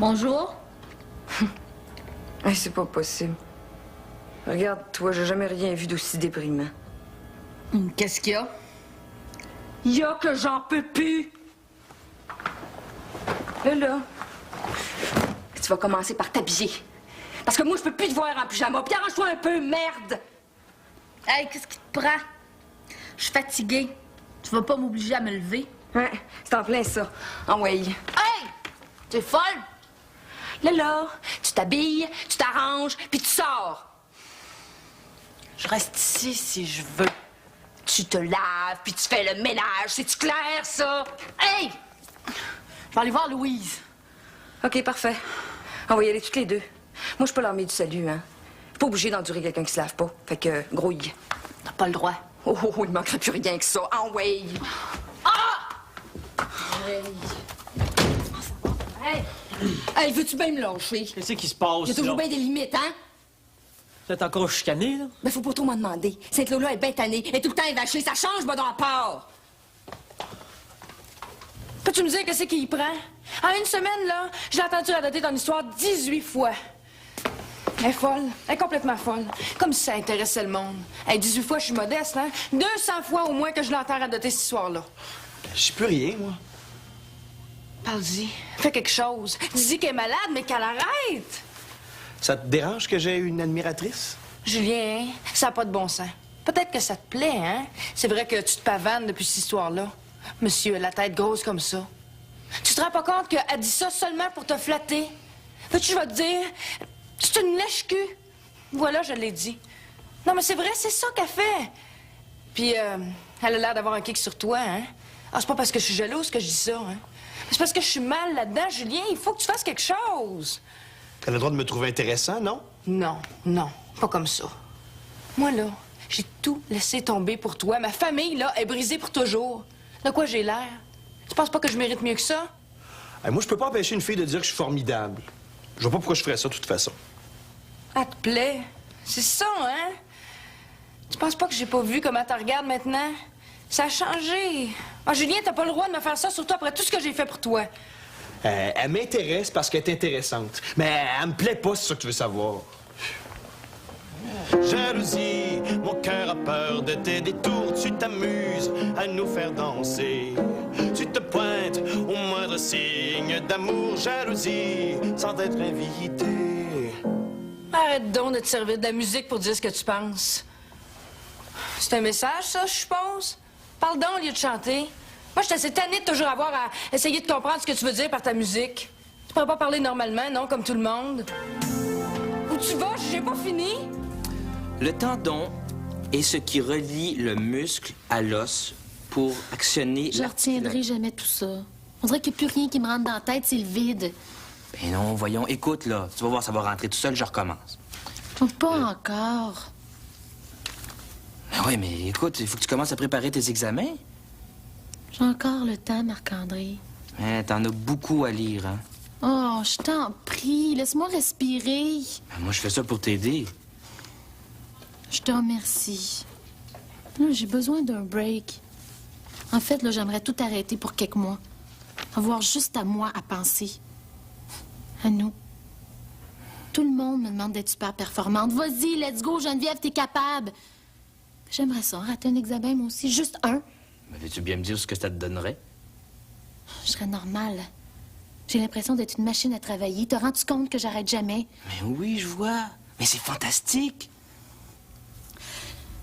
Bonjour. Hey, c'est pas possible. Regarde, toi, j'ai jamais rien vu d'aussi déprimant. Qu'est-ce qu'il y a? Il y a que j'en peux plus! Là, tu vas commencer par t'habiller. Parce que moi, je peux plus te voir en pyjama. Puis arrange-toi un peu, merde! Hey, qu'est-ce qui te prend? Je suis fatiguée. Tu vas pas m'obliger à me lever? Ouais, c'est en plein ça. Ah ouais. Hey! T'es folle? Là, tu t'habilles, tu t'arranges, puis tu sors. Je reste ici si je veux. Tu te laves, puis tu fais le ménage. C'est-tu clair, ça? Hey! Je vais aller voir Louise. OK, parfait. On va y aller toutes les deux. Moi, je suis pas l'armée du salut, hein. Je suis pas obligée d'endurer quelqu'un qui se lave pas. Fait que, grouille. T'as pas le droit. Oh, il manquerait plus rien que ça. Ah, ouais. Ah! Hey! Hey! Hey, veux-tu bien me lâcher? Qu'est-ce qui se passe, Il y a toujours là? bien des limites, hein? Vous êtes encore chicané, là? Mais faut pas trop m'en demander. Cette Lola est bien tannée. Elle est tout le temps évachée. Ça change, moi, dans la part. Peux-tu me dire qu'est-ce qui y prend? En une semaine, là, j'ai entendu raconter ton histoire 18 fois. Elle est folle. Elle est complètement folle. Comme si ça intéressait le monde. Hey, 18 fois, je suis modeste, hein? 200 fois au moins que je l'entends radoter cette histoire-là. Je sais plus rien, moi. Parle-y. Fais quelque chose. Dis qu'elle est malade, mais qu'elle arrête. Ça te dérange que j'ai une admiratrice? Julien, hein? Ça n'a pas de bon sens. Peut-être que ça te plaît, hein? C'est vrai que tu te pavanes depuis cette histoire-là. Monsieur, la tête grosse comme ça. Tu te rends pas compte qu'elle dit ça seulement pour te flatter? Veux-tu, je vais te dire, c'est une lèche-cul. Voilà, je l'ai dit. Non, mais c'est vrai, c'est ça qu'elle fait. Puis, elle a l'air d'avoir un kick sur toi, hein? Ah, c'est pas parce que je suis jalouse que je dis ça, hein? C'est parce que je suis mal là-dedans, Julien. Il faut que tu fasses quelque chose. Elle a le droit de me trouver intéressant, non? Non, non, pas comme ça. Moi, là, j'ai tout laissé tomber pour toi. Ma famille, là, est brisée pour toujours. De quoi j'ai l'air? Tu penses pas que je mérite mieux que ça? Moi, je peux pas empêcher une fille de dire que je suis formidable. Je vois pas pourquoi je ferais ça, de toute façon. Ah, te plaît? C'est ça, hein? Tu penses pas que j'ai pas vu comment tu regardes maintenant? Ça a changé. Ah, Julien, t'as pas le droit de me faire ça, surtout après tout ce que j'ai fait pour toi. Elle m'intéresse parce qu'elle est intéressante. Mais elle me plaît pas, c'est ça que tu veux savoir. Jalousie, mon cœur a peur de tes détours. Tu t'amuses à nous faire danser. Tu te pointes au moindre signe d'amour. Jalousie, sans être invité. Arrête donc de te servir de la musique pour dire ce que tu penses. C'est un message, ça, je suppose? Parle donc au lieu de chanter. Moi, je suis assez tannée de toujours avoir à essayer de comprendre ce que tu veux dire par ta musique. Tu pourrais pas parler normalement, non, comme tout le monde? Où tu vas? J'ai pas fini. Le tendon est ce qui relie le muscle à l'os pour actionner... Je retiendrai jamais tout ça. On dirait qu'il n'y a plus rien qui me rentre dans la tête, c'est le vide. Ben non, voyons, écoute, là. Tu vas voir, ça va rentrer tout seul, je recommence. Pas encore. Ben oui, mais écoute, il faut que tu commences à préparer tes examens. J'ai encore le temps, Marc-André. Hein, t'en as beaucoup à lire, hein. Oh, je t'en prie, laisse-moi respirer. Ben, moi, je fais ça pour t'aider. Je te remercie. Là, j'ai besoin d'un break. En fait, là, j'aimerais tout arrêter pour quelques mois. Avoir juste à moi à penser. À nous. Tout le monde me demande d'être super performante. Vas-y, let's go, Geneviève, t'es capable. J'aimerais ça, rater un examen, moi aussi. Juste un. Mais veux-tu bien me dire ce que ça te donnerait? Je serais normale. J'ai l'impression d'être une machine à travailler. Te rends-tu compte que j'arrête jamais? Mais oui, je vois. Mais c'est fantastique.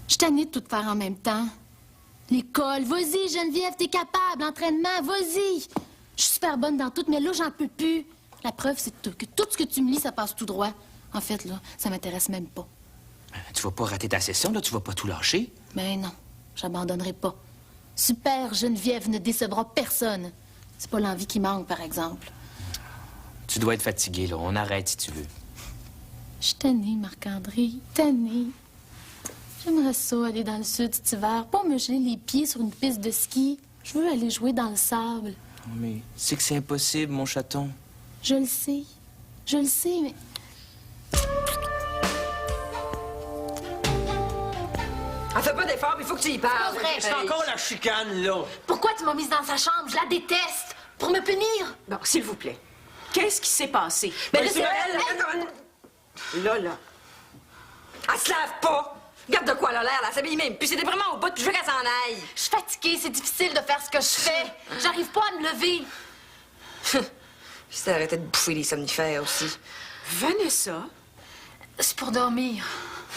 Je suis tannée de tout faire en même temps. L'école, vas-y, Geneviève, t'es capable. L'entraînement, vas-y. Je suis super bonne dans tout, mais là, j'en peux plus. La preuve, c'est que tout ce que tu me lis, ça passe tout droit. En fait, là, ça m'intéresse même pas. Tu vas pas rater ta session, là? Tu vas pas tout lâcher? Ben non, j'abandonnerai pas. Super Geneviève ne décevra personne. C'est pas l'envie qui manque, par exemple. Tu dois être fatigué, là. On arrête si tu veux. Je suis tannée, Marc-André. Tannée. J'aimerais ça, aller dans le sud cet hiver. Pas me geler les pieds sur une piste de ski. Je veux aller jouer dans le sable. Mais c'est que c'est impossible, mon chaton. Je le sais. Je le sais, mais... Fais pas d'effort, il faut que tu y parles. C'est pas vrai. C'est encore la chicane, là. Pourquoi tu m'as mise dans sa chambre? Je la déteste. Pour me punir? Bon, s'il vous plaît. Qu'est-ce qui s'est passé? Mais là, c'est elle! Là. Elle se lave pas! Regarde de quoi elle a l'air, elle s'habille même. Puis c'est déprimant au bout, puis je veux qu'elle s'en aille. Je suis fatiguée, c'est difficile de faire ce que je fais. J'arrive pas à me lever. Puis t'as arrêté de bouffer les somnifères aussi. Vanessa? C'est pour dormir.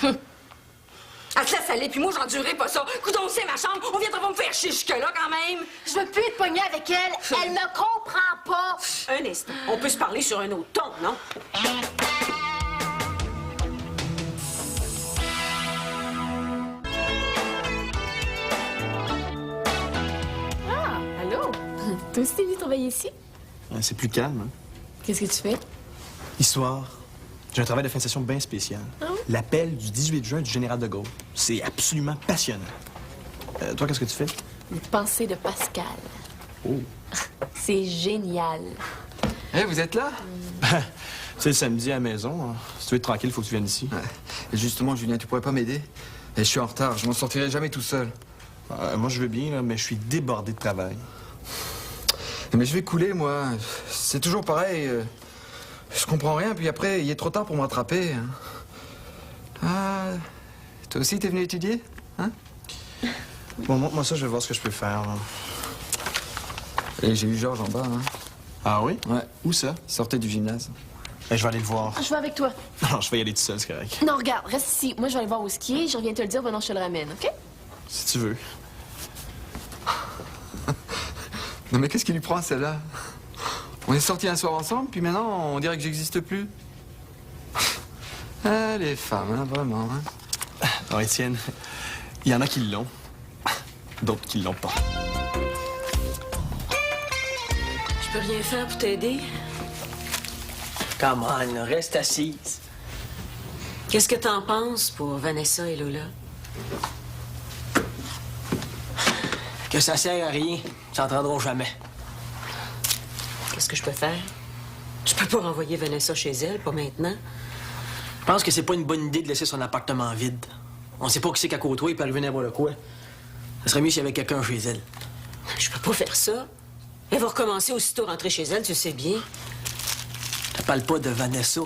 Elle se laisse aller, puis moi, j'endurerai pas ça. Coudon, c'est ma chambre, on viendra pas me faire chier jusque-là, quand même. Je veux plus être pognée avec elle. Elle me comprend pas. Un instant. On peut se parler sur un autre ton, non? Allô? Toi aussi, t'es venu travailler ici? C'est plus calme, hein? Qu'est-ce que tu fais? Histoire. J'ai un travail de fin de session bien spécial. L'appel du 18 juin du général de Gaulle. C'est absolument passionnant. Toi, qu'est-ce que tu fais? Une pensée de Pascal. Oh. C'est génial. Hé, vous êtes là? C'est le samedi à la maison. Hein. Si tu veux être tranquille, il faut que tu viennes ici. Ouais. Et justement, Julien, tu pourrais pas m'aider? Je suis en retard, je m'en sortirai jamais tout seul. Moi, je veux bien, là, mais je suis débordé de travail. Mais je vais couler, moi. C'est toujours pareil. Je comprends rien, puis après, il est trop tard pour me rattraper. Hein. Ah, toi aussi, t'es venu étudier? Hein? Bon, montre-moi ça, je vais voir ce que je peux faire. Là. Et j'ai eu Georges en bas, hein. Ah oui? Ouais. Où ça? Il sortait du gymnase. Je vais aller le voir. Je vais avec toi. Non, je vais y aller tout seul, c'est correct. Non, regarde, reste ici. Moi, je vais aller voir où skier. Je reviens te le dire, maintenant je te le ramène, OK? Si tu veux. Non, mais qu'est-ce qui lui prend à celle-là? On est sortis un soir ensemble, puis maintenant, on dirait que j'existe plus. Ah, les femmes, hein, vraiment, hein. Non, Étienne, il y en a qui l'ont. D'autres qui l'ont pas. Je peux rien faire pour t'aider? Come on, reste assise. Qu'est-ce que t'en penses pour Vanessa et Lola? Que ça sert à rien. Ils s'entendront jamais. Qu'est-ce que je peux faire? Je peux pas renvoyer Vanessa chez elle, pas maintenant. Je pense que c'est pas une bonne idée de laisser son appartement vide. On sait pas qui c'est qu'à côtoyer, il peut arriver n'importe quoi. Ça serait mieux s'il y avait quelqu'un chez elle. Je peux pas faire ça. Elle va recommencer aussitôt rentrer chez elle, tu sais bien. Je parle pas de Vanessa.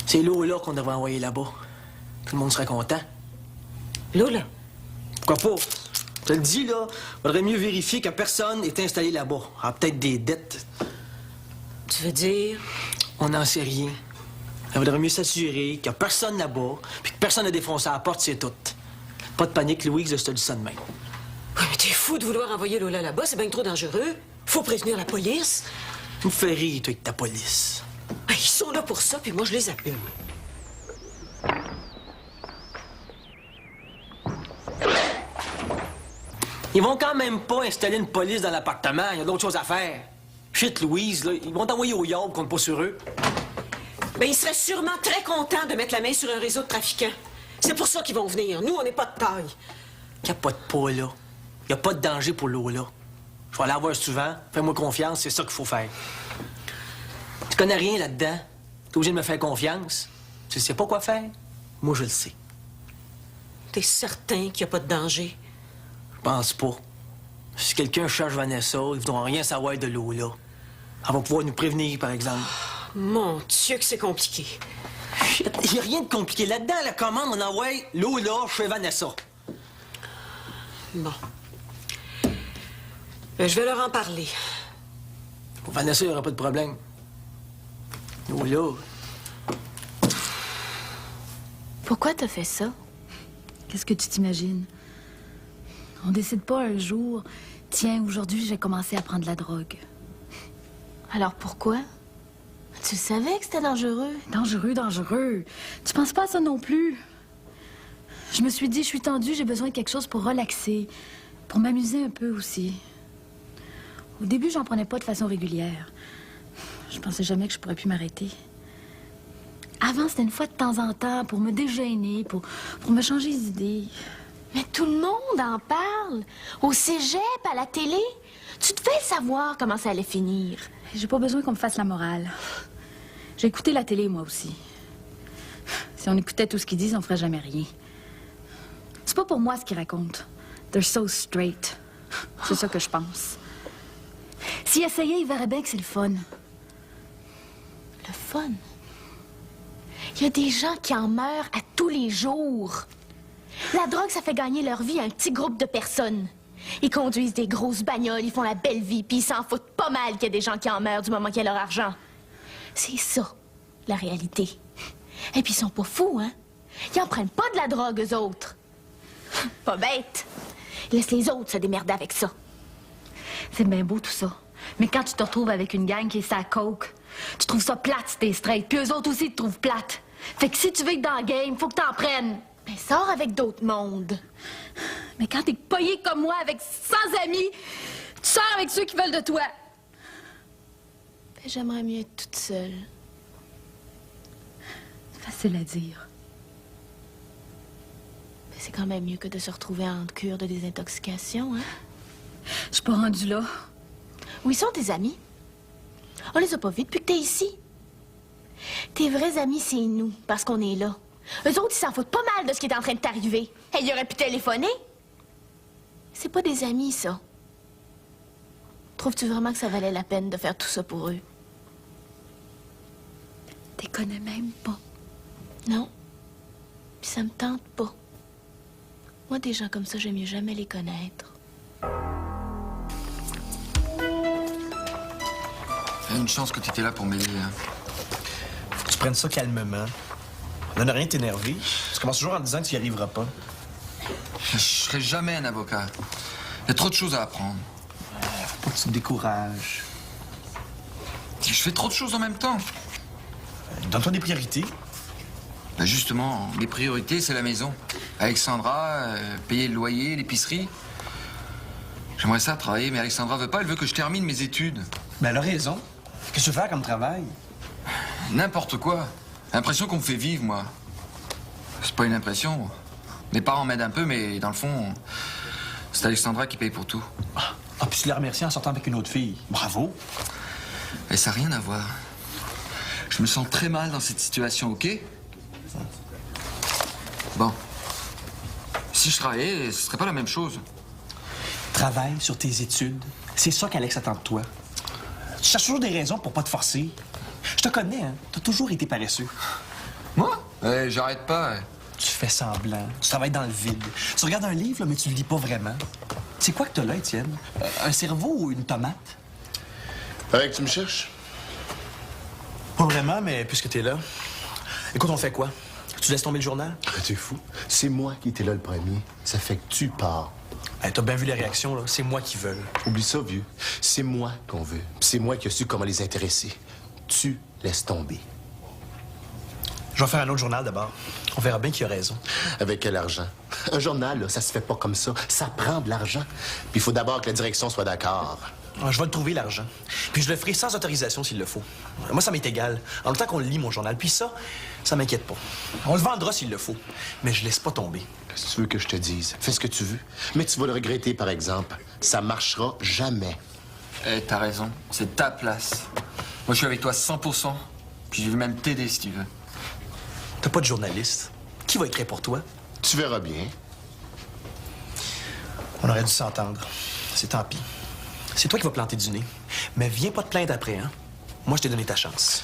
C'est Lola qu'on devrait envoyer là-bas. Tout le monde serait content. Lola? Pourquoi pas? Je te le dis, là, faudrait mieux vérifier que personne n'est installé là-bas. Ah, peut-être des dettes. Tu veux dire? On n'en sait rien. Il faudrait mieux s'assurer qu'il n'y a personne là-bas, puis que personne n'a défoncé la porte, c'est tout. Pas de panique, Louise, je te dis ça de même. Ouais, mais t'es fou de vouloir envoyer Lola là-bas, c'est bien trop dangereux. Faut prévenir la police. Tu me fais rire, toi, avec ta police. Ils sont là pour ça, puis moi, je les appelle. Ils vont quand même pas installer une police dans l'appartement. Il y a d'autres choses à faire. Shit, Louise, là, ils vont t'envoyer au yard, compte pas sur eux. Ben, ils seraient sûrement très contents de mettre la main sur un réseau de trafiquants. C'est pour ça qu'ils vont venir. Nous, on n'est pas de taille. Capote pas, là. Y a pas de danger pour Lola. Je vais aller la voir souvent. Fais-moi confiance, c'est ça qu'il faut faire. Tu connais rien là-dedans. T'es obligé de me faire confiance. Tu sais pas quoi faire? Moi, je le sais. T'es certain qu'il n'y a pas de danger? Je pense pas. Si quelqu'un cherche Vanessa, ils voudront rien savoir de Lola. Elle va pouvoir nous prévenir, par exemple. Mon Dieu, que c'est compliqué. Il n'y a rien de compliqué. Là-dedans, la commande, on envoie Lola chez Vanessa. Bon. Je vais leur en parler. Pour Vanessa, il n'y aura pas de problème. Lola. Pourquoi t'as fait ça? Qu'est-ce que tu t'imagines? On décide pas un jour, tiens, aujourd'hui, je vais commencer à prendre la drogue. Alors pourquoi? Tu savais que c'était dangereux. Dangereux. Tu penses pas à ça non plus. Je me suis dit, je suis tendue, j'ai besoin de quelque chose pour relaxer, pour m'amuser un peu aussi. Au début, j'en prenais pas de façon régulière. Je pensais jamais que je pourrais plus m'arrêter. Avant, c'était une fois de temps en temps pour me dégainer, pour me changer d'idée. Mais tout le monde en parle. Au cégep, à la télé. Tu devais savoir comment ça allait finir. J'ai pas besoin qu'on me fasse la morale. J'ai écouté la télé, moi aussi. Si on écoutait tout ce qu'ils disent, on ferait jamais rien. C'est pas pour moi ce qu'ils racontent. They're so straight. C'est ça que je pense. S'il essayait, il verrait bien que c'est le fun. Le fun? Il y a des gens qui en meurent à tous les jours. La drogue, ça fait gagner leur vie à un petit groupe de personnes. Ils conduisent des grosses bagnoles, ils font la belle vie, puis ils s'en foutent pas mal qu'il y a des gens qui en meurent du moment qu'il y a leur argent. C'est ça, la réalité. Et puis ils sont pas fous, hein? Ils en prennent pas de la drogue, eux autres. Pas bête. Ils laissent les autres se démerder avec ça. C'est bien beau tout ça. Mais quand tu te retrouves avec une gang qui est sa coke, tu trouves ça plate si t'es straight. Puis eux autres aussi te trouvent plate. Fait que si tu veux être dans le game, faut que t'en prennes. Ben, sors avec d'autres mondes. Mais quand t'es payé comme moi, avec 100 amis, tu sors avec ceux qui veulent de toi. Ben, j'aimerais mieux être toute seule. C'est facile à dire. Ben, c'est quand même mieux que de se retrouver en cure de désintoxication, hein? Je suis pas rendue là. Où ils sont tes amis? On les a pas vus depuis que t'es ici. Tes vrais amis, c'est nous, parce qu'on est là. Eux autres, ils s'en foutent pas mal de ce qui est en train de t'arriver. Et ils auraient pu téléphoner. C'est pas des amis, ça. Trouves-tu vraiment que ça valait la peine de faire tout ça pour eux? T'es connais même pas. Non. Puis ça me tente pas. Moi, des gens comme ça, j'aime mieux jamais les connaître. Il y a une chance que tu étais là pour m'aider. Hein. Faut que tu prennes ça calmement. Donne rien t'énerver. Tu commences toujours en disant que tu y arriveras pas. Je serai jamais un avocat. Il y a trop de choses à apprendre. Faut pas que tu te décourages. Je fais trop de choses en même temps. Donne-toi des priorités. Ben justement, les priorités, c'est la maison. Alexandra, payer le loyer, l'épicerie. J'aimerais ça travailler, mais Alexandra veut pas. Elle veut que je termine mes études. Ben, elle a raison. Qu'est-ce que tu fais comme travail? N'importe quoi. L'impression qu'on me fait vivre, moi. C'est pas une impression. Mes parents m'aident un peu, mais dans le fond, c'est Alexandra qui paye pour tout. Ah, puis tu l'as remercié en sortant avec une autre fille. Bravo. Et ça n'a rien à voir. Je me sens très mal dans cette situation, OK? Bon. Si je travaillais, ce serait pas la même chose. Travaille sur tes études. C'est ça qu'Alex attend de toi. Tu cherches toujours des raisons pour pas te forcer. Je te connais, hein? T'as toujours été paresseux. Moi? J'arrête pas. Tu fais semblant. Tu travailles dans le vide. Tu regardes un livre, là, mais tu le lis pas vraiment. C'est quoi que t'as là, Étienne? Un cerveau ou une tomate? Pareil que tu me cherches? Pas vraiment, mais puisque t'es là. Écoute, on fait quoi? Tu laisses tomber le journal? Ah, t'es fou. C'est moi qui étais là le premier. Ça fait que tu pars. Hey, t'as bien vu les réactions, là. C'est moi qui veux. Oublie ça, vieux. C'est moi qu'on veut. Puis c'est moi qui ai su comment les intéresser. Tu laisses tomber. Je vais faire un autre journal d'abord. On verra bien qui a raison. Avec quel argent? Un journal, là, ça se fait pas comme ça. Ça prend de l'argent. Puis il faut d'abord que la direction soit d'accord. Ah, je vais le trouver, l'argent. Puis je le ferai sans autorisation s'il le faut. Moi, ça m'est égal. En même temps qu'on lit mon journal. Puis ça m'inquiète pas. On le vendra s'il le faut. Mais je laisse pas tomber. Qu'est-ce que tu veux que je te dise? Fais ce que tu veux. Mais tu vas le regretter, par exemple. Ça marchera jamais. T'as raison. C'est ta place. Moi, je suis avec toi 100%. Puis je vais même t'aider si tu veux. T'as pas de journaliste. Qui va écrire pour toi? Tu verras bien. On aurait dû s'entendre. C'est tant pis. C'est toi qui vas planter du nez. Mais viens pas te plaindre après, hein? Moi, je t'ai donné ta chance.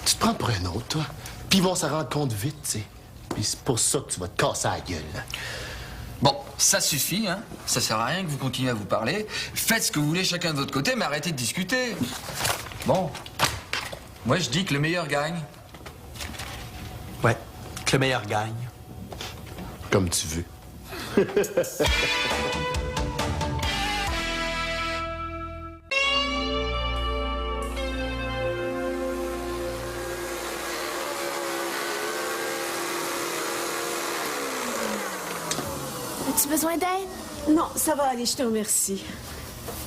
Tu te prends pour un autre, toi. Puis ils vont s'en rendre compte vite, tu sais. Puis c'est pour ça que tu vas te casser la gueule. Bon, ça suffit, hein? Ça sert à rien que vous continuez à vous parler. Faites ce que vous voulez chacun de votre côté, mais arrêtez de discuter. Bon. Moi, je dis que le meilleur gagne. Ouais, que le meilleur gagne. Comme tu veux. As-tu besoin d'aide? Non, ça va aller, je te remercie.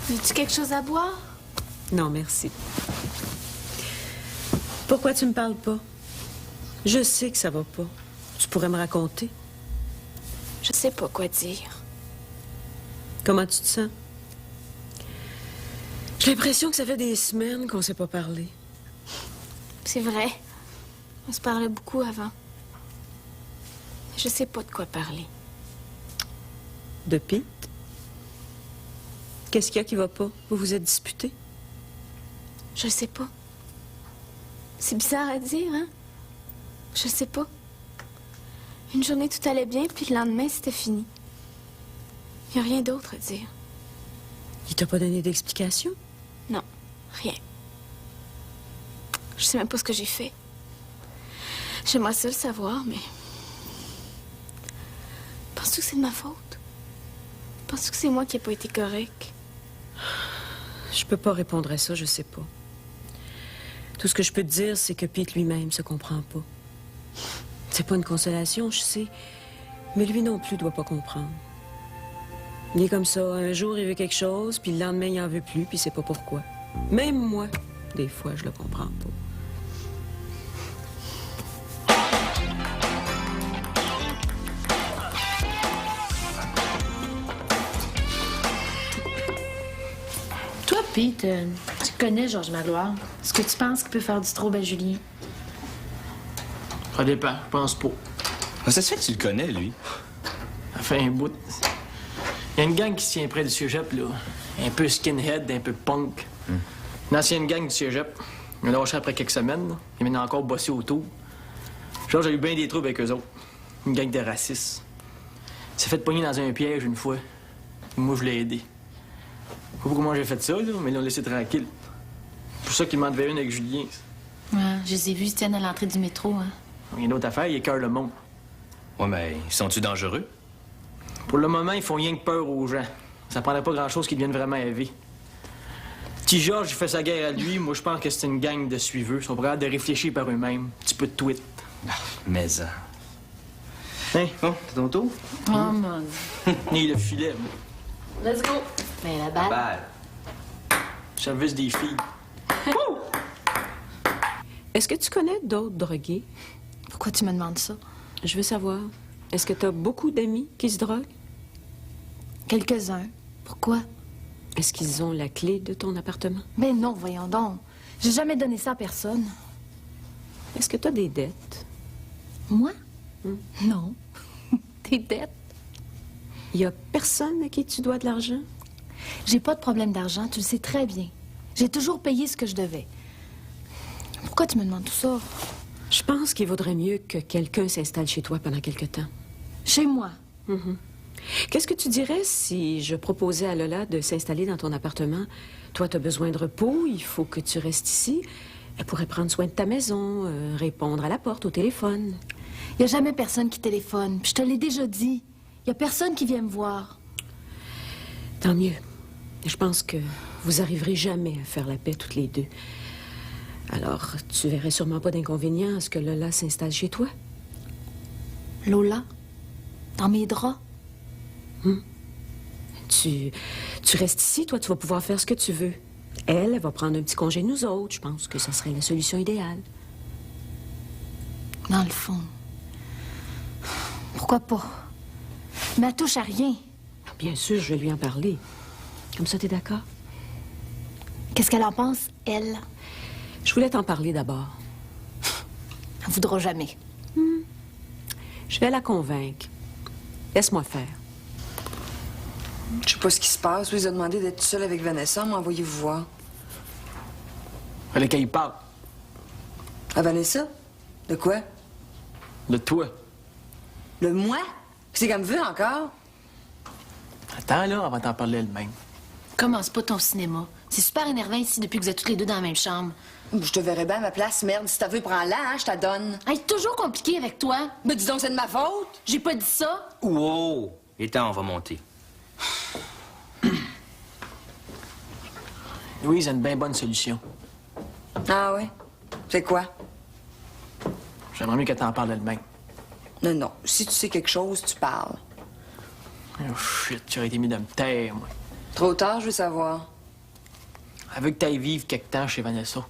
Veux-tu quelque chose à boire? Non, merci. Pourquoi tu me parles pas? Je sais que ça va pas. Tu pourrais me raconter? Je sais pas quoi dire. Comment tu te sens? J'ai l'impression que ça fait des semaines qu'on s'est pas parlé. C'est vrai. On se parlait beaucoup avant. Je sais pas de quoi parler. De Pete? Qu'est-ce qu'il y a qui va pas? Vous vous êtes disputés? Je sais pas. C'est bizarre à dire, hein? Je sais pas. Une journée, tout allait bien, puis le lendemain, c'était fini. Y a rien d'autre à dire. Il t'a pas donné d'explication? Non, rien. Je sais même pas ce que j'ai fait. J'aimerais ça le savoir, mais... Penses-tu que c'est de ma faute? Penses-tu que c'est moi qui ai pas été correct? Je peux pas répondre à ça, je sais pas. Tout ce que je peux te dire, c'est que Pete lui-même se comprend pas. C'est pas une consolation, je sais, mais lui non plus doit pas comprendre. Il est comme ça, un jour il veut quelque chose, puis le lendemain il en veut plus, puis il sait pas pourquoi. Même moi, des fois, je le comprends pas. Toi, Pete, tu connais Georges Magloire. Est-ce que tu penses qu'il peut faire du trouble à Julien? Ça dépend, je pense pas. Ça se fait que tu le connais, lui. Ça fait un bout. Il y a une gang qui se tient près du cégep, là. Un peu skinhead, un peu punk. Une ancienne gang du cégep. Ils ont lâché après quelques semaines. Ils viennent encore bosser autour. Georges a eu bien des troubles avec eux autres. Une gang de racistes. Il s'est fait pogner dans un piège une fois. Moi, je l'ai aidé. Je sais pas comment j'ai fait ça, là, mais ils l'ont laissé tranquille. C'est pour ça qu'il m'en devait une avec Julien. Ouais, je les ai vus, ils se tiennent à l'entrée du métro, hein. Il y a une autre affaire, il écœure le monde. Ouais, mais sont-tu dangereux? Pour le moment, ils font rien que peur aux gens. Ça prendrait pas grand-chose qu'ils deviennent vraiment élevés. Petit Georges, il fait sa guerre à lui. Moi, je pense que c'est une gang de suiveux. Ils sont prêts de réfléchir par eux-mêmes. Un petit peu de tweet. Mais ça. Hein? Bon, c'est ton tour? Oh, mon Dieu. Ni le filet. moi. Let's go. Mais la balle. Balle. Service des filles. Est-ce que tu connais d'autres drogués? Pourquoi tu me demandes ça? Je veux savoir. Est-ce que t'as beaucoup d'amis qui se droguent? Quelques-uns. Pourquoi? Est-ce qu'ils ont la clé de ton appartement? Mais non, voyons donc. J'ai jamais donné ça à personne. Est-ce que t'as des dettes? Moi? Non. Tes dettes? Il y a personne à qui tu dois de l'argent? J'ai pas de problème d'argent, tu le sais très bien. J'ai toujours payé ce que je devais. Pourquoi tu me demandes tout ça? Je pense qu'il vaudrait mieux que quelqu'un s'installe chez toi pendant quelque temps. Chez moi? Qu'est-ce que tu dirais si je proposais à Lola de s'installer dans ton appartement? Toi, t'as besoin de repos, il faut que tu restes ici. Elle pourrait prendre soin de ta maison, répondre à la porte, au téléphone. Il y a jamais personne qui téléphone, puis je te l'ai déjà dit. Il y a personne qui vient me voir. Tant mieux. Je pense que vous arriverez jamais à faire la paix toutes les deux. Alors, tu verrais sûrement pas d'inconvénient à ce que Lola s'installe chez toi? Lola? Dans mes draps? Tu restes ici, toi, tu vas pouvoir faire ce que tu veux. Elle va prendre un petit congé de nous autres. Je pense que ça serait la solution idéale. Dans le fond. Pourquoi pas? Mais elle touche à rien. Bien sûr, je vais lui en parler. Comme ça, t'es d'accord? Qu'est-ce qu'elle en pense, elle? Je voulais t'en parler d'abord. Elle voudra jamais. Je vais la convaincre. Laisse-moi faire. Je sais pas ce qui se passe. Lui, il a demandé d'être seul avec Vanessa. M'envoyez-vous voir. Fallait qu'elle y parle. À Vanessa? De quoi? De toi. Le moi? C'est qu'elle me veut encore? Attends, là, on va t'en parler elle-même. Commence pas ton cinéma. C'est super énervant ici depuis que vous êtes toutes les deux dans la même chambre. Je te verrais bien à ma place, merde. Si t'as vu, prends-la, hein, je te donne. Hey, toujours compliqué avec toi. Mais dis donc, c'est de ma faute. J'ai pas dit ça. Wow! Et temps, on va monter. Louise a une bien bonne solution. Ah oui? C'est quoi? J'aimerais mieux qu'elle t'en parle elle-même. Non, non. Si tu sais quelque chose, tu parles. Oh shit, j'aurais été mis de me taire, moi. Trop tard, je veux savoir. Elle veut que t'ailles vivre quelque temps chez Vanessa.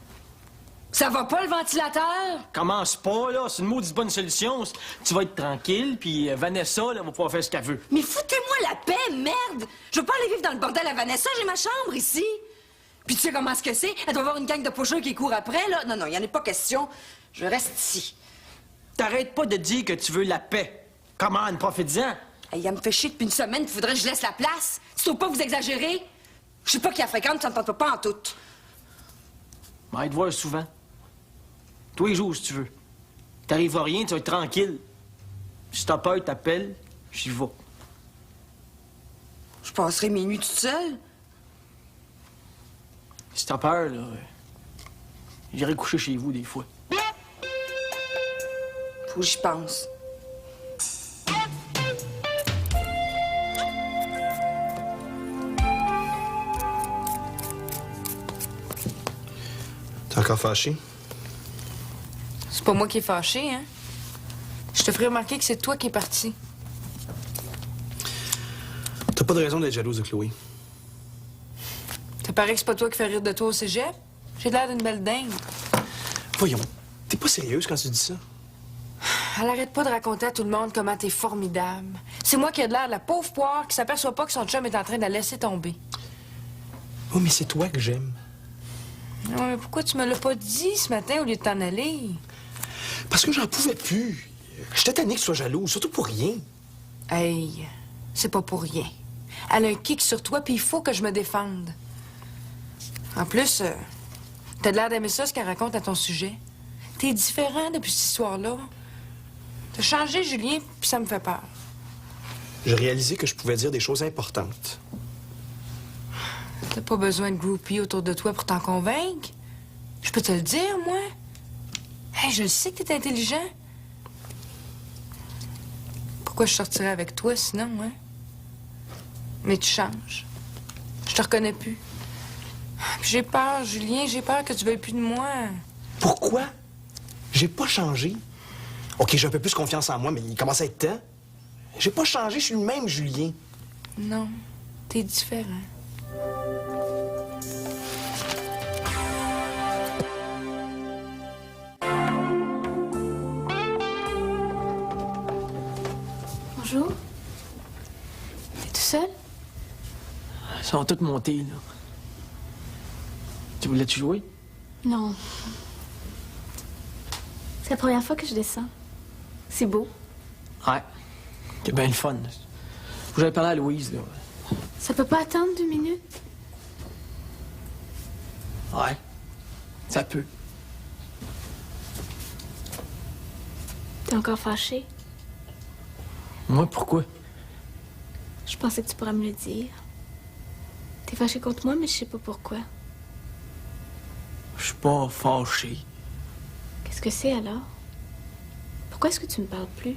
Ça va pas, le ventilateur? Commence pas, là. C'est une maudite bonne solution. Tu vas être tranquille, puis Vanessa, là, va pouvoir faire ce qu'elle veut. Mais foutez-moi la paix, merde! Je veux pas aller vivre dans le bordel à Vanessa, j'ai ma chambre ici. Puis tu sais comment ce que c'est? Elle doit avoir une gang de pocheurs qui court après, là. Non, non, il y en a pas question. Je reste ici. T'arrêtes pas de dire que tu veux la paix. Comment, profite-en. Hey, elle me fait chier depuis une semaine, il faudrait que je laisse la place. Tu trouves pas vous exagérer? Je sais pas qui la fréquente, ça me tente pas en tout. Je vais te voir souvent. Tous les jours, si tu veux. T'arrives à rien, tu vas être tranquille. Si t'as peur, t'appelles, j'y vais. Je passerai mes nuits toute seule. Si t'as peur, là, j'irai coucher chez vous des fois. Faut que j'y pense. T'es encore fâché? C'est pas moi qui est fâché, hein? Je te ferai remarquer que c'est toi qui es parti. T'as pas de raison d'être jalouse de Chloé. Ça paraît que c'est pas toi qui fais rire de toi au cégep. J'ai l'air d'une belle dingue. Voyons, t'es pas sérieuse quand tu dis ça? Elle arrête pas de raconter à tout le monde comment t'es formidable. C'est moi qui ai de l'air de la pauvre poire qui s'aperçoit pas que son chum est en train de la laisser tomber. Oh, mais c'est toi que j'aime. Non, mais pourquoi tu me l'as pas dit ce matin au lieu de t'en aller? Parce que j'en pouvais plus. J'étais tanné que tu sois jalouse, surtout pour rien. Hey, c'est pas pour rien. Elle a un kick sur toi, puis il faut que je me défende. En plus, t'as de l'air d'aimer ça, ce qu'elle raconte à ton sujet. T'es différent depuis cette histoire-là. T'as changé, Julien, puis ça me fait peur. J'ai réalisé que je pouvais dire des choses importantes. T'as pas besoin de groupies autour de toi pour t'en convaincre. Je peux te le dire, moi. Hey, je le sais que t'es intelligent. Pourquoi je sortirais avec toi, sinon, hein? Mais tu changes. Je te reconnais plus. Puis j'ai peur, Julien, j'ai peur que tu veuilles plus de moi. Pourquoi? J'ai pas changé. OK, j'ai un peu plus confiance en moi, mais il commence à être temps. J'ai pas changé, je suis le même Julien. Non, t'es différent. Bonjour. T'es tout seul? Ils sont tous montés, là. Tu voulais-tu jouer? Non. C'est la première fois que je descends. C'est beau. Ouais. C'est bien le fun. Faut que j'aille parler à Louise, là. Ça peut pas attendre 2 minutes? Ouais. Ça peut. T'es encore fâché? Moi, pourquoi? Je pensais que tu pourrais me le dire. T'es fâché contre moi, mais je sais pas pourquoi. Je suis pas fâché. Qu'est-ce que c'est alors? Pourquoi est-ce que tu me parles plus?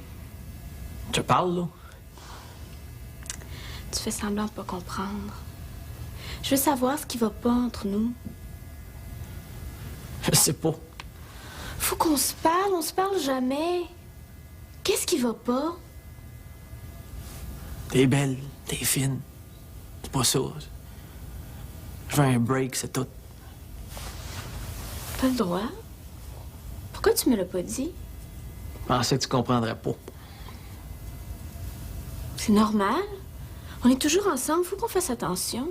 Tu parles, là? Tu fais semblant de pas comprendre. Je veux savoir ce qui va pas entre nous. Je sais pas. Faut qu'on se parle, on se parle jamais. Qu'est-ce qui va pas? T'es belle, t'es fine. C'est pas ça. Je veux un break, c'est tout. Pas le droit? Pourquoi tu me l'as pas dit? Je pensais que tu comprendrais pas. C'est normal. On est toujours ensemble, faut qu'on fasse attention.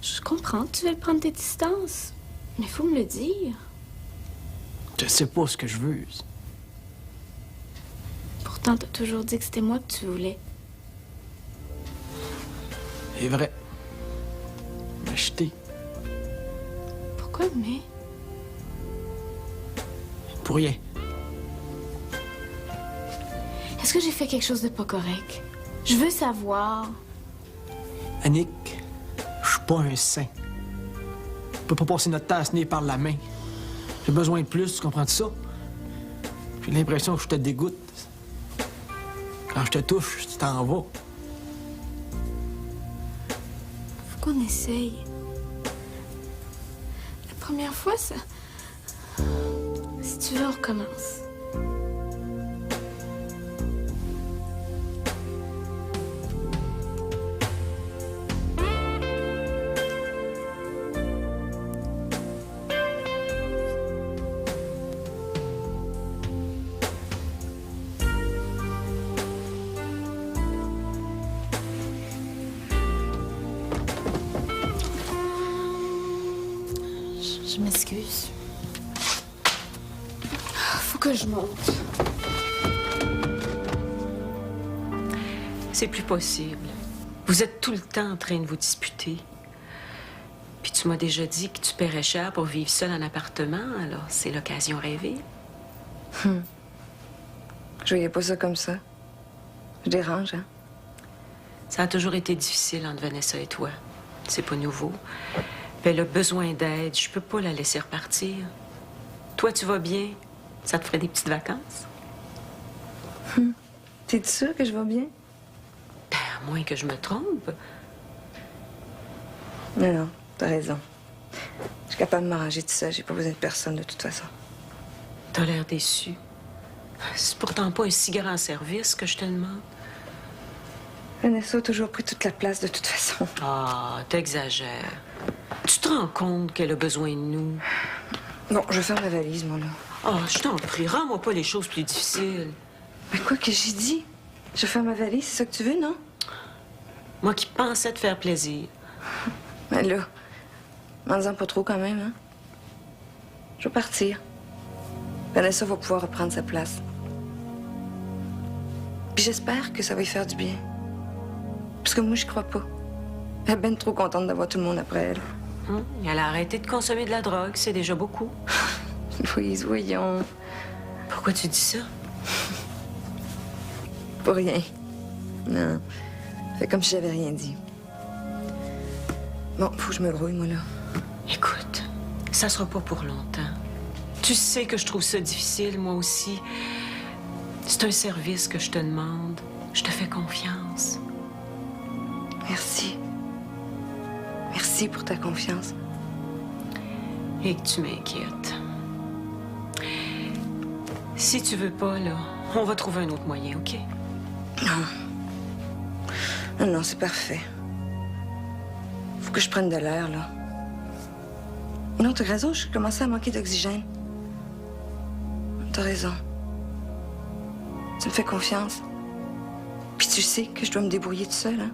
Je comprends que tu veux prendre tes distances, mais faut me le dire. Je sais pas ce que je veux. Pourtant, t'as toujours dit que c'était moi que tu voulais. C'est vrai. Mais je t'ai. Pourquoi mais? Pour rien. Est-ce que j'ai fait quelque chose de pas correct? Je veux savoir. Annick, je suis pas un saint. On peut pas passer notre temps à se tenir par la main. J'ai besoin de plus, tu comprends ça? J'ai l'impression que je te dégoûte. Quand je te touche, tu t'en vas. Faut qu'on essaye. La première fois, ça... Si tu veux, on recommence. Je m'excuse. Faut que je monte. C'est plus possible. Vous êtes tout le temps en train de vous disputer. Puis Tu m'as déjà dit que tu paierais cher pour vivre seule en appartement, alors c'est l'occasion rêvée. Je voyais pas ça comme ça. Je dérange, hein? Ça a toujours été difficile entre Vanessa et toi. C'est pas nouveau. Puis elle a besoin d'aide. Je peux pas la laisser repartir. Toi, tu vas bien. Ça te ferait des petites vacances? T'es sûre que je vais bien? Ben, à moins que je me trompe. Non, t'as raison. Je suis capable de m'arranger tout ça. J'ai pas besoin de personne, de toute façon. T'as l'air déçu. C'est pourtant pas un si grand service que je te demande. Vanessa a toujours pris toute la place, de toute façon. Ah, t'exagères. Tu te rends compte qu'elle a besoin de nous? Bon, je vais faire ma valise, moi, là. Ah, je t'en prie, rends-moi pas les choses plus difficiles. Mais quoi que j'ai dit? Je vais faire ma valise, c'est ça que tu veux, non? Moi qui pensais te faire plaisir. Mais là, m'en pas trop quand même, hein? Je vais partir. Vanessa va pouvoir reprendre sa place. Puis j'espère que ça va lui faire du bien. Parce que moi, je crois pas. Elle est ben trop contente d'avoir tout le monde après elle. Elle a arrêté de consommer de la drogue, c'est déjà beaucoup. Louise, voyons. Pourquoi tu dis ça? Pour rien. Non. Fais comme si j'avais rien dit. Bon, faut que je me grouille, moi, là. Écoute, ça sera pas pour longtemps. Tu sais que je trouve ça difficile, moi aussi. C'est un service que je te demande. Je te fais confiance. Merci. Merci pour ta confiance. Et que tu m'inquiètes. Si tu veux pas, là, on va trouver un autre moyen, OK? Non. Non, c'est parfait. Faut que je prenne de l'air, là. Non, t'as raison, je commençais à manquer d'oxygène. T'as raison. Tu me fais confiance. Puis tu sais que je dois me débrouiller toute seule, hein?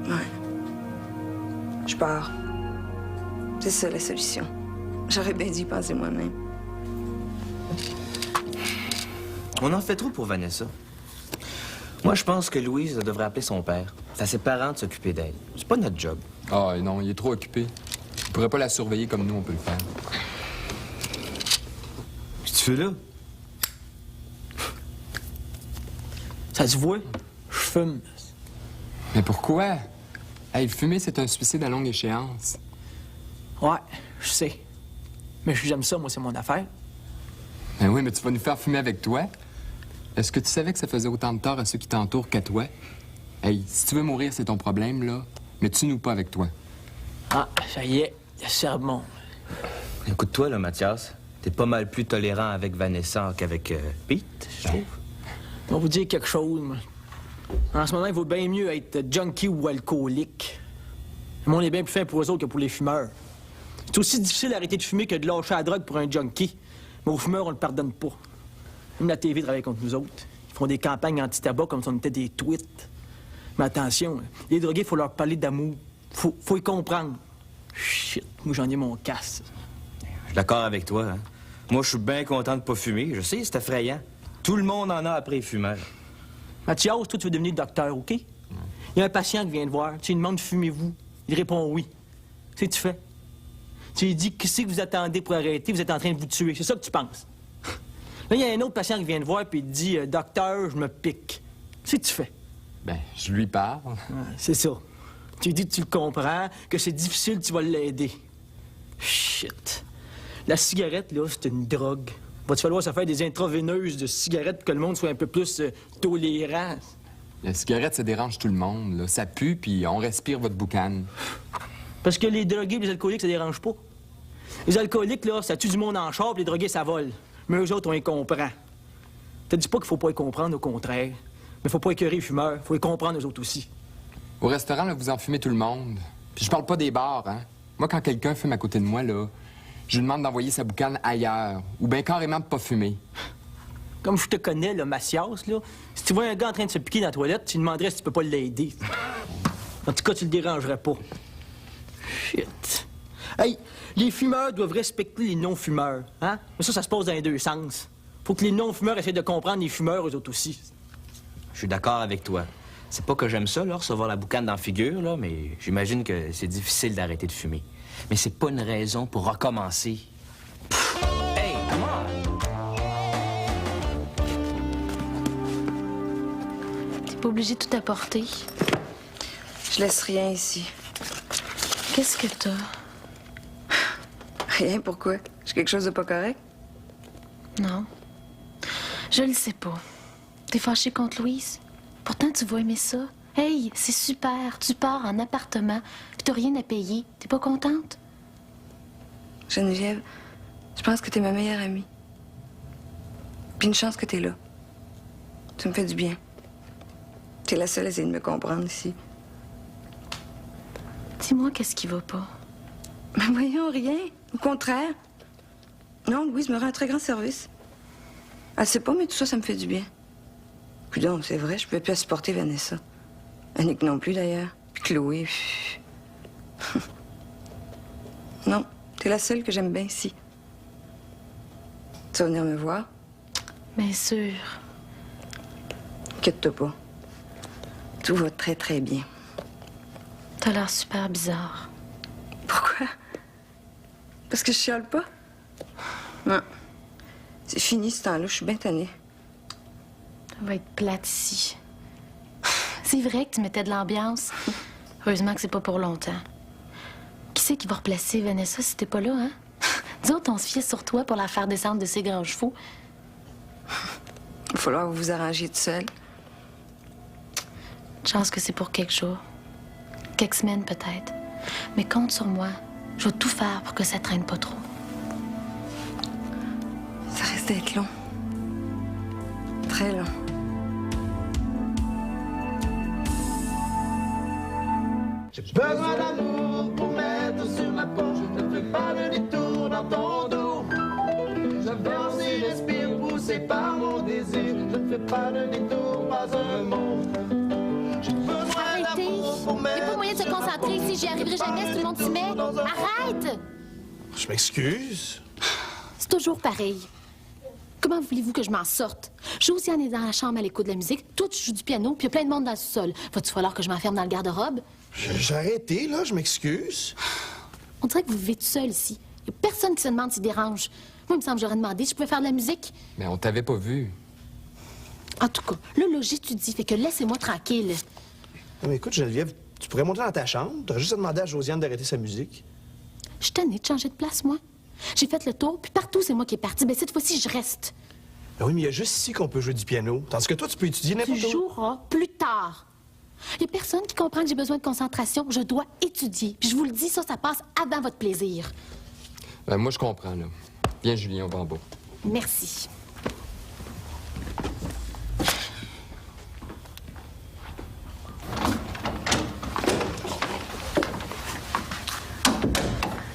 Ouais. Je pars. C'est ça, la solution. J'aurais bien dû y penser moi-même. On en fait trop pour Vanessa. Moi, je pense que Louise devrait appeler son père. C'est à ses parents de s'occuper d'elle. C'est pas notre job. Ah non, il est trop occupé. Il pourrait pas la surveiller comme nous, on peut le faire. Qu'est-ce que tu fais là? Ça se voit? Je fume. Mais pourquoi? Hey, fumer, c'est un suicide à longue échéance. Ouais, je sais. Mais j'aime ça, moi, c'est mon affaire. Ben oui, mais tu vas nous faire fumer avec toi? Est-ce que tu savais que ça faisait autant de tort à ceux qui t'entourent qu'à toi? Hey, si tu veux mourir, c'est ton problème, là. Mais tue-nous pas avec toi. Ah, ça y est, le sermon. Écoute-toi, là, Mathias. T'es pas mal plus tolérant avec Vanessa qu'avec Pete, je trouve. Je vais vous dire quelque chose, moi. En ce moment, il vaut bien mieux être junkie ou alcoolique. Le monde est bien plus fin pour eux autres que pour les fumeurs. C'est aussi difficile d'arrêter de fumer que de lâcher la drogue pour un junkie. Mais aux fumeurs, on le pardonne pas. Même la TV travaille contre nous autres. Ils font des campagnes anti-tabac comme si on était des tweets. Mais attention, les drogués, il faut leur parler d'amour. Faut y comprendre. Shit, moi j'en ai mon casse. Je suis d'accord avec toi, hein. Moi, je suis bien content de pas fumer. Je sais, c'est effrayant. Tout le monde en a après les fumeurs. Mathias, toi, tu veux devenir docteur, OK? Il y a un patient qui vient te voir. Tu lui demandes, fumez-vous? Il répond oui. Qu'est-ce que tu fais? Tu lui dis, qu'est-ce que vous attendez pour arrêter? Vous êtes en train de vous tuer. C'est ça que tu penses. Là, il y a un autre patient qui vient te voir puis il te dit, docteur, je me pique. Qu'est-ce que tu fais? Ben, je lui parle. C'est ça. Tu lui dis que tu le comprends, que c'est difficile, tu vas l'aider. Shit. La cigarette, là, c'est une drogue. Va-tu falloir se faire des intraveineuses de cigarettes pour que le monde soit un peu plus tolérant? La cigarette, ça dérange tout le monde, là. Ça pue, puis on respire votre boucane. Parce que les drogués et les alcooliques, ça dérange pas. Les alcooliques, là, ça tue du monde en char, puis les drogués, ça vole. Mais eux autres, on les comprend. Te dis pas qu'il faut pas les comprendre, au contraire. Mais faut pas écœurer les fumeurs, faut les comprendre eux autres aussi. Au restaurant, là, vous en fumez tout le monde. Puis je parle pas des bars, hein. Moi, quand quelqu'un fume à côté de moi, là, je lui demande d'envoyer sa boucane ailleurs. Ou bien carrément de pas fumer. Comme je te connais, là, Mathias, là, si tu vois un gars en train de se piquer dans la toilette, tu lui demanderais si tu peux pas l'aider. En tout cas, tu le dérangerais pas. Shit. Hey, les fumeurs doivent respecter les non-fumeurs, hein? Mais ça se passe dans les deux sens. Faut que les non-fumeurs essaient de comprendre les fumeurs, eux autres aussi. Je suis d'accord avec toi. C'est pas que j'aime ça, là, recevoir la boucane dans la figure, là, mais j'imagine que c'est difficile d'arrêter de fumer. Mais c'est pas une raison pour recommencer. Pff, hey, come on! T'es pas obligé de tout apporter. Je laisse rien ici. Qu'est-ce que t'as? Rien, pourquoi? J'ai quelque chose de pas correct? Non. Je le sais pas. T'es fâché contre Louise? Pourtant, tu vas aimer ça. Hey, c'est super. Tu pars en appartement, puis t'as rien à payer. T'es pas contente? Geneviève, je pense que t'es ma meilleure amie. Puis une chance que t'es là. Tu me fais du bien. T'es la seule à essayer de me comprendre ici. Dis-moi qu'est-ce qui va pas. Mais voyons, rien. Au contraire. Non, Louise me rend un très grand service. Elle sait pas, mais tout ça, ça me fait du bien. Puis donc, c'est vrai, je peux plus supporter Vanessa. Annick non plus, d'ailleurs. Puis Chloé. Non, t'es la seule que j'aime bien ici. Tu vas venir me voir? Bien sûr. Inquiète-toi pas. Tout va très, très bien. T'as l'air super bizarre. Pourquoi? Parce que je chiale pas? Non. C'est fini ce temps-là, je suis bien tannée. Ça va être plate ici. C'est vrai que tu mettais de l'ambiance. Heureusement que c'est pas pour longtemps. Qui c'est qui va replacer Vanessa si t'es pas là, hein? Nous autres, on se fiait sur toi pour la faire descendre de ses grands chevaux. Il va falloir que vous vous arrangiez tout seul. Chance que c'est pour quelques jours. Quelques semaines, peut-être. Mais compte sur moi. Je vais tout faire pour que ça traîne pas trop. Ça risque d'être long. Très long. J'ai besoin d'amour pour mettre sur ma peau. Je ne fais pas de détour dans ton dos. J'avance et respire poussé par mon désir. Je ne fais pas de détour, pas un mot. J'ai besoin d'amour pour mettre. Il n'y a pas moyen de se concentrer ici. J'y arriverai jamais si tout le monde s'y met. Arrête! Je m'excuse. C'est toujours pareil. Comment voulez-vous que je m'en sorte? Josiane est dans la chambre à l'écoute de la musique. Toi, tu joues du piano, puis il y a plein de monde dans le sous-sol. Va-tu falloir que je m'enferme dans le garde-robe? J'ai arrêté, là, je m'excuse. On dirait que vous vivez tout seul ici. Il n'y a personne qui se demande s'il dérange. Moi, il me semble que j'aurais demandé si je pouvais faire de la musique. Mais on t'avait pas vu. En tout cas, là, j'étudie, fait que laissez-moi tranquille. Non, mais écoute, Geneviève, tu pourrais monter dans ta chambre. T'aurais juste à demander à Josiane d'arrêter sa musique. Je suis tannée de changer de place, moi. J'ai fait le tour, puis partout, c'est moi qui est parti. Mais cette fois-ci, je reste. Ben oui, mais il y a juste ici qu'on peut jouer du piano. Tandis que toi, tu peux étudier n'importe où. Tu joueras plus tard. Il n'y a personne qui comprend que j'ai besoin de concentration. Je dois étudier. Puis je vous le dis, ça passe avant votre plaisir. Ben, moi, je comprends, là. Viens, Julien, on va en bas. Merci.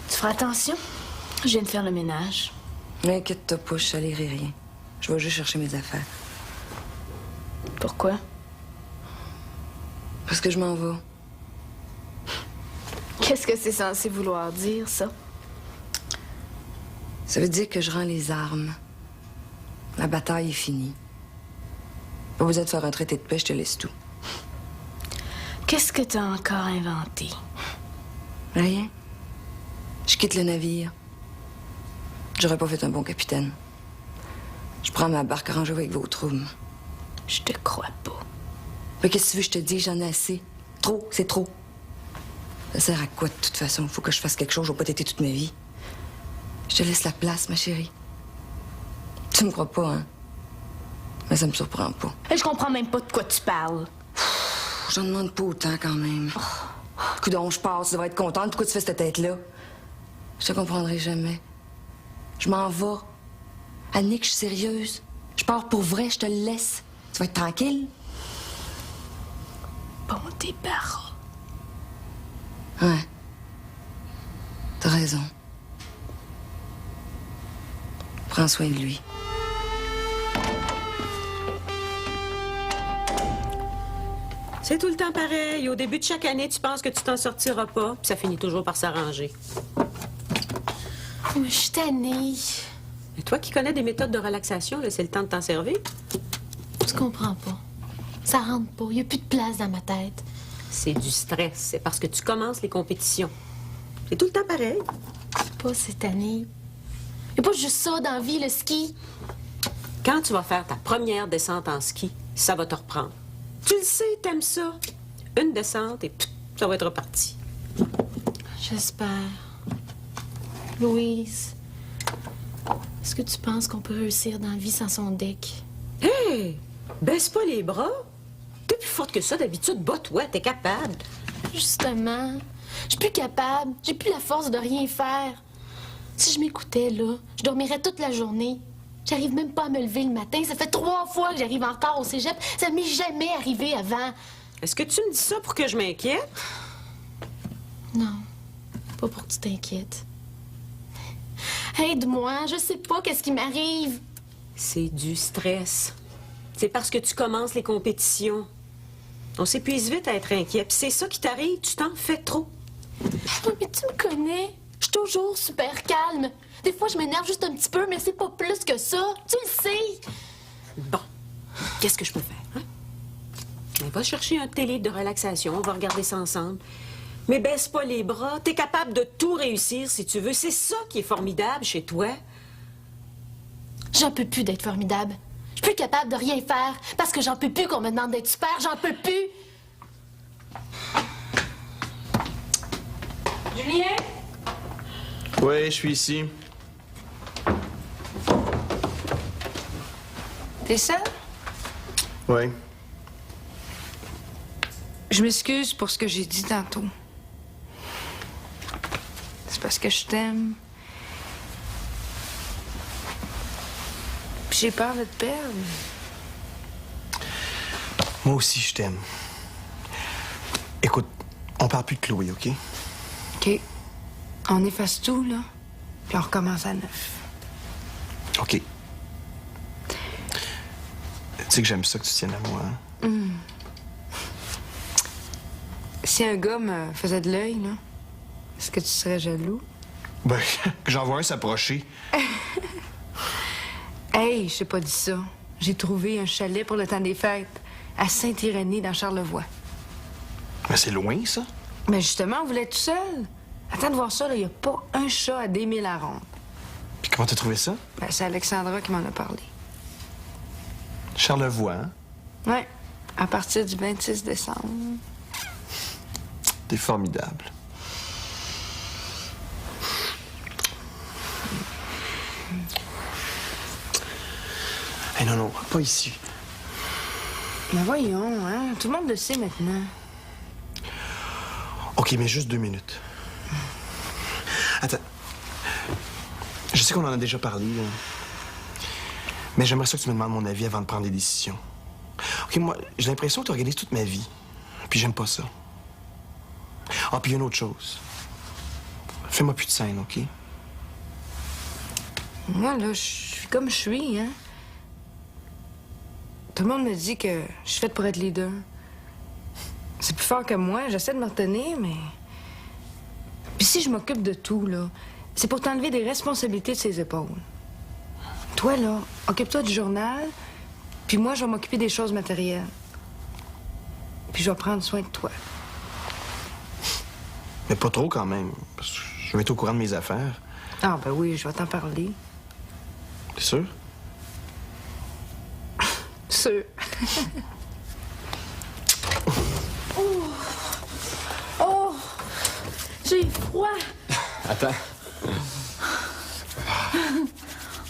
Tu feras attention. Je viens de faire le ménage. N'inquiète-toi pas, je salirai rien. Je vais juste chercher mes affaires. Pourquoi? Parce que je m'en vais. Qu'est-ce que c'est censé vouloir dire, ça? Ça veut dire que je rends les armes. La bataille est finie. Pas besoin de faire un traité de paix, je te laisse tout. Qu'est-ce que t'as encore inventé? Rien. Je quitte le navire. J'aurais pas fait un bon capitaine. Je prends ma barque arrangée avec vos troubles. Je te crois pas. Mais qu'est-ce que tu veux que je te dise? J'en ai assez. Trop, c'est trop. Ça sert à quoi, de toute façon? Faut que je fasse quelque chose. Je vais pas t'aider toute ma vie. Je te laisse la place, ma chérie. Tu me crois pas, hein? Mais ça me surprend pas. Je comprends même pas de quoi tu parles. J'en demande pas autant, quand même. Coudonc, je passe, tu devrais être contente. Pourquoi tu fais cette tête-là? Je te comprendrai jamais. Je m'en vais. Annick, je suis sérieuse. Je pars pour vrai, je te le laisse. Tu vas être tranquille? Bon débarras. Ouais. T'as raison. Prends soin de lui. C'est tout le temps pareil. Au début de chaque année, tu penses que tu t'en sortiras pas, puis ça finit toujours par s'arranger. Je suis tannée. Et toi qui connais des méthodes de relaxation, là, c'est le temps de t'en servir. Tu comprends pas. Ça rentre pas. Il n'y a plus de place dans ma tête. C'est du stress. C'est parce que tu commences les compétitions. C'est tout le temps pareil. Pas cette année. Il n'y a pas juste ça dans la vie, le ski. Quand tu vas faire ta première descente en ski, ça va te reprendre. Tu le sais, t'aimes ça. Une descente et pff, ça va être reparti. J'espère. Louise, est-ce que tu penses qu'on peut réussir dans la vie sans son deck? Hé! Baisse pas les bras. T'es plus forte que ça d'habitude. Bats-toi, t'es capable. Justement, je suis plus capable. J'ai plus la force de rien faire. Si je m'écoutais, là, je dormirais toute la journée. J'arrive même pas à me lever le matin. Ça fait 3 fois que j'arrive en retard au cégep. Ça m'est jamais arrivé avant. Est-ce que tu me dis ça pour que je m'inquiète? Non, pas pour que tu t'inquiètes. Aide-moi, je sais pas qu'est-ce qui m'arrive. C'est du stress. C'est parce que tu commences les compétitions. On s'épuise vite à être inquiet. Puis c'est ça qui t'arrive, tu t'en fais trop. Mais tu me connais. Je suis toujours super calme. Des fois, je m'énerve juste un petit peu, mais c'est pas plus que ça. Tu le sais. Bon, qu'est-ce que je peux faire, hein? On va chercher un télé de relaxation, on va regarder ça ensemble. Mais baisse pas les bras, t'es capable de tout réussir si tu veux. C'est ça qui est formidable chez toi. J'en peux plus d'être formidable. Je suis plus capable de rien faire parce que j'en peux plus qu'on me demande d'être super. J'en peux plus. Julien? Oui, je suis ici. T'es seule? Oui. Je m'excuse pour ce que j'ai dit tantôt. C'est parce que je t'aime. Puis j'ai peur de te perdre. Moi aussi, je t'aime. Écoute, on parle plus de Chloé, OK? OK. On efface tout, là, puis on recommence à neuf. OK. Tu sais que j'aime ça que tu tiennes à moi, hein? Si un gars me faisait de l'œil, là, est-ce que tu serais jaloux? Ben, que j'en vois un s'approcher. Hey, je t'ai pas dit ça. J'ai trouvé un chalet pour le temps des fêtes à Saint-Irénée, dans Charlevoix. Mais c'est loin, ça? Mais justement, on voulait être tout seul. Attends de voir ça, il n'y a pas un chat à des milles à ronde. Puis comment t'as trouvé ça? Ben, c'est Alexandra qui m'en a parlé. Charlevoix, hein? Ouais, à partir du 26 décembre. T'es formidable. Hey, non, pas ici. Mais voyons, hein, tout le monde le sait maintenant. OK, mais juste 2 minutes. Attends. Je sais qu'on en a déjà parlé, là. Mais j'aimerais ça que tu me demandes mon avis avant de prendre des décisions. OK, moi, j'ai l'impression que tu organises toute ma vie. Puis j'aime pas ça. Ah, puis une autre chose. Fais-moi plus de scène, OK? Moi, là, je suis comme je suis, hein. Tout le monde me dit que je suis faite pour être leader. C'est plus fort que moi, j'essaie de me retenir, mais... Puis si je m'occupe de tout, là, c'est pour t'enlever des responsabilités de ses épaules. Toi, là, occupe-toi du journal, puis moi, je vais m'occuper des choses matérielles. Puis je vais prendre soin de toi. Mais pas trop, quand même. Parce que je vais être au courant de mes affaires. Ah, ben oui, je vais t'en parler. T'es sûr? Sûr. Oh! J'ai froid. Attends.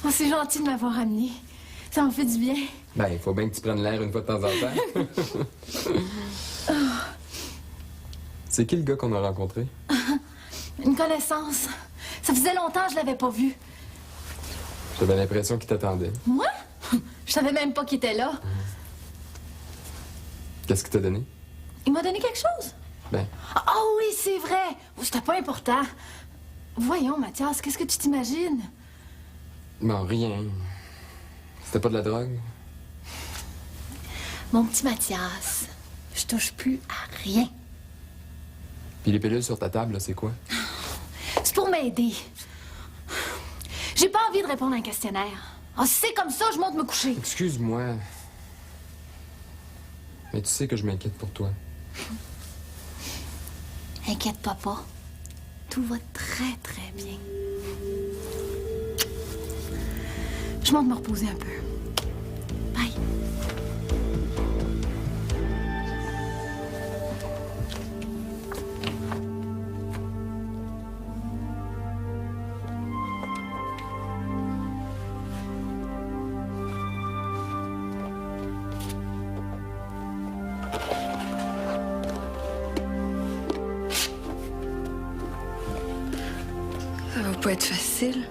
Oh, c'est gentil de m'avoir amené. Ça me fait du bien. Ben, il faut bien que tu prennes l'air une fois de temps en temps. C'est qui le gars qu'on a rencontré? Une connaissance. Ça faisait longtemps que je l'avais pas vu. J'avais l'impression qu'il t'attendait. Moi? Je savais même pas qu'il était là. Qu'est-ce qu'il t'a donné? Il m'a donné quelque chose? Ben, Ah oui, c'est vrai. Oh, c'était pas important. Voyons, Mathias, qu'est-ce que tu t'imagines? non, rien. C'était pas de la drogue? Mon petit Mathias, je touche plus à rien. Puis les pilules sur ta table, là, c'est quoi? C'est pour m'aider. J'ai pas envie de répondre à un questionnaire. Ah, si c'est comme ça, je monte me coucher. Excuse-moi. Mais tu sais que je m'inquiète pour toi. Inquiète-toi pas. Tout va très, très bien. Je monte me reposer un peu. Bye. Ça va pas être facile.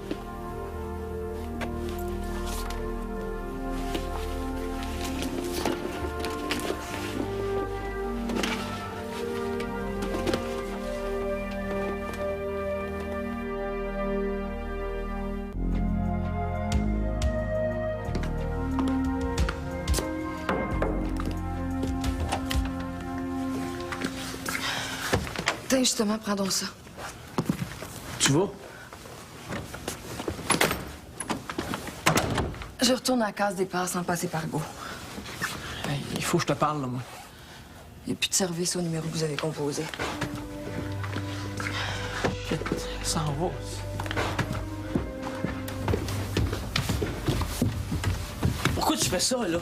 Tiens, justement, prends donc ça. Tu vas? Je retourne à la case départ sans passer par go. Hey, il faut que je te parle, là, moi. Il n'y a plus de service au numéro que vous avez composé. Ça en va. Pourquoi tu fais ça, là?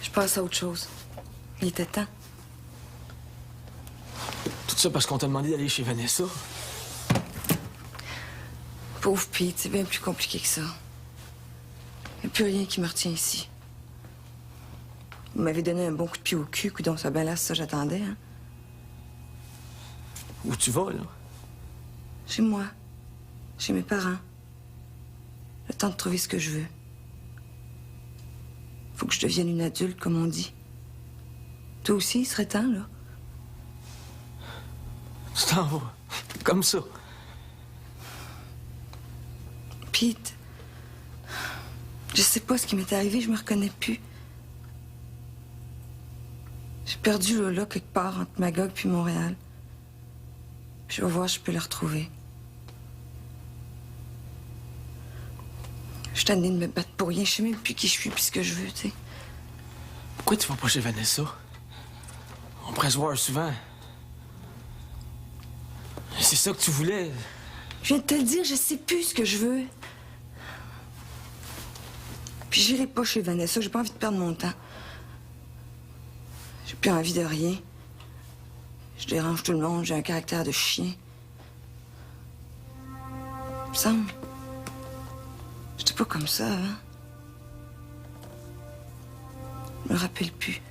Je passe à autre chose. Il était temps. Tout ça parce qu'on t'a demandé d'aller chez Vanessa. Pauvre Pete, c'est bien plus compliqué que ça. Il n'y a plus rien qui me retient ici. Vous m'avez donné un bon coup de pied au cul, coudonc, ça balasse, ça j'attendais, hein? Où tu vas, là? Chez moi. Chez mes parents. Le temps de trouver ce que je veux. Faut que je devienne une adulte, comme on dit. Toi aussi, il serait temps, là. Tu t'en vas. Comme ça. Pete, je sais pas ce qui m'est arrivé, je me reconnais plus. J'ai perdu Lola quelque part entre Magog puis Montréal. Puis je vais voir si je peux la retrouver. Je suis tannée de me battre pour rien, je sais même plus qui je suis puis ce que je veux, tu sais. Pourquoi tu vas pas chez Vanessa? On pourrait se voir souvent. C'est ça que tu voulais. Je viens de te le dire, je sais plus ce que je veux. Puis j'irai pas chez Vanessa, j'ai pas envie de perdre mon temps. J'ai plus envie de rien. Je dérange tout le monde, j'ai un caractère de chien. Il me semble. J'étais pas comme ça avant. Je me rappelle plus.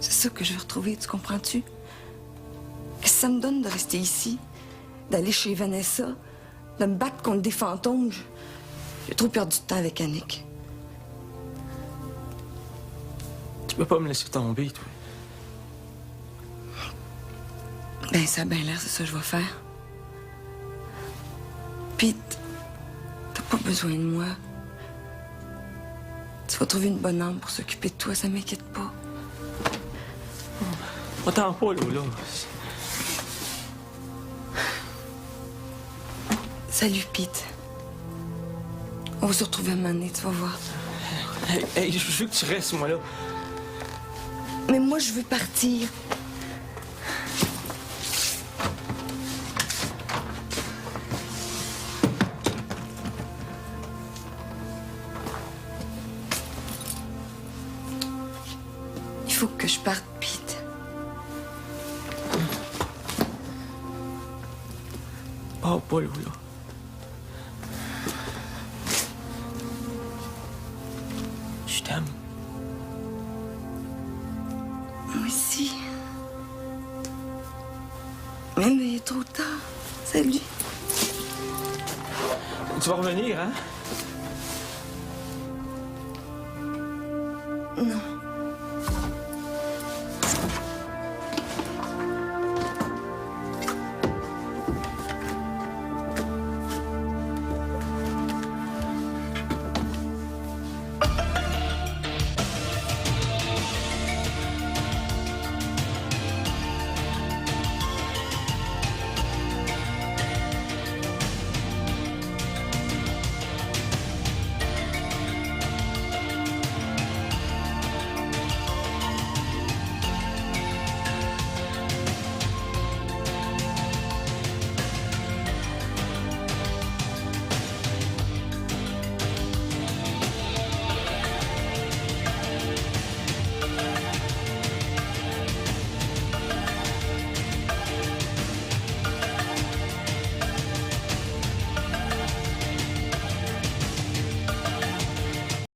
C'est ça que je veux retrouver, tu comprends-tu? Qu'est-ce que ça me donne de rester ici? D'aller chez Vanessa? De me battre contre des fantômes? J'ai trop perdu de temps avec Annick. Tu peux pas me laisser tomber, toi. Ben, ça a bien l'air, c'est ça que je vais faire. Pete, t'as pas besoin de moi. Tu vas trouver une bonne âme pour s'occuper de toi, ça m'inquiète pas. Attends pas, Lola. Salut, Pete. On va se retrouver un moment donné, tu vas voir. Hey, je veux que tu restes, moi, là. Mais moi, je veux partir. Il faut que je parte, Pete. Oh, pas Lola. Je t'aime. Moi aussi. Mais il est trop tard. Salut. Tu vas revenir, hein? Non.